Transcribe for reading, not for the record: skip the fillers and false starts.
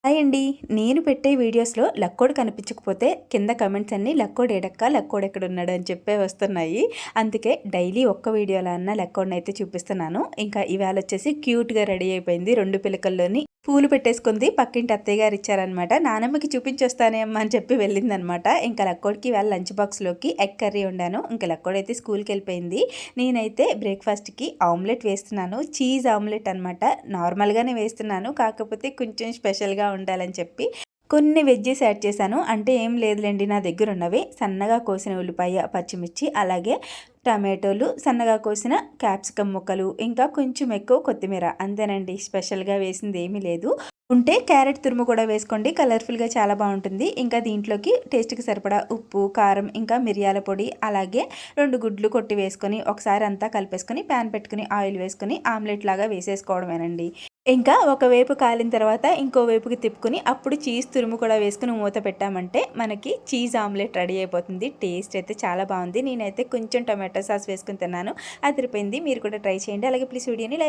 Hi అండి. నేను పెట్టే వీడియోస్‌లో లక్కోడు కనిపించకపోతే కింద కామెంట్స్ అన్నీ లక్కోడు ఏడక్క, లక్కోడు ఎక్కడున్నాడు అని చెప్పే వస్తున్నాయి. అందుకే డైలీ ఒక్క వీడియోలో అన్నా లక్కోడినైతే చూపిస్తున్నాను. ఇంకా ఇవాళ వచ్చేసి క్యూట్‌గా రెడీ అయిపోయింది. 2 పిలకల్లోని పూలు పెట్టేసుకుంది. పక్కింటి అత్తయ్య గారు ఇచ్చారనమాట. నానమ్మకి చూపించొస్తానే అమ్మ అని చెప్పి వెళ్ళిందనమాట. ఇంకా లక్కోడికి ఇవాళ లంచ్ బాక్స్‌లోకి ఎగ్ కర్రీ వండాను. ఇంకా లక్కోడైతే స్కూల్‌కి వెళ్ళిపోయింది. నేనైతే బ్రేక్‌ఫాస్ట్‌కి ఆమ్లెట్ వేస్తున్నాను. చీజ్ ఆమ్లెట్ అనమాట. నార్మల్‌గానే వేస్తున్నాను. కాకపోతే కొంచెం స్పెషల్‌గా ఉండాలని చెప్పి కొన్ని వెజ్జీస్ యాడ్ చేశాను. అంటే ఏం లేదులేండి, నా దగ్గర ఉన్నవి సన్నగా కోసిన ఉల్లిపాయ, పచ్చిమిర్చి, అలాగే టమాటోలు, సన్నగా కోసిన క్యాప్సికమ్ ముక్కలు, ఇంకా కొంచెం ఎక్కువ కొత్తిమీర, అంతేనండి. స్పెషల్గా వేసింది ఏమీ లేదు. ఉంటే క్యారెట్ తురుము కూడా వేసుకోండి, కలర్ఫుల్గా చాలా బాగుంటుంది. ఇంకా దీంట్లోకి టేస్ట్కి సరిపడా ఉప్పు, కారం, ఇంకా మిరియాల పొడి, అలాగే 2 గుడ్లు కొట్టి వేసుకొని ఒకసారి అంతా కలిపేసుకొని ప్యాన్ పెట్టుకుని ఆయిల్ వేసుకొని ఆమ్లెట్ లాగా వేసేసుకోవడమేనండి. ఇంకా ఒకవైపు కాలిన తర్వాత ఇంకో వైపుకి తిప్పుకొని అప్పుడు చీజ్ తురుము కూడా వేసుకుని మూత పెట్టామంటే మనకి చీజ్ ఆమ్లెట్ రెడీ అయిపోతుంది. టేస్ట్ అయితే చాలా బాగుంది. నేనైతే కొంచెం టమాటో సాస్ వేసుకుని తిన్నాను. అదిరిపోయింది. మీరు కూడా ట్రై చేయండి. అలాగే ప్లీజ్ వీడియోని లైక్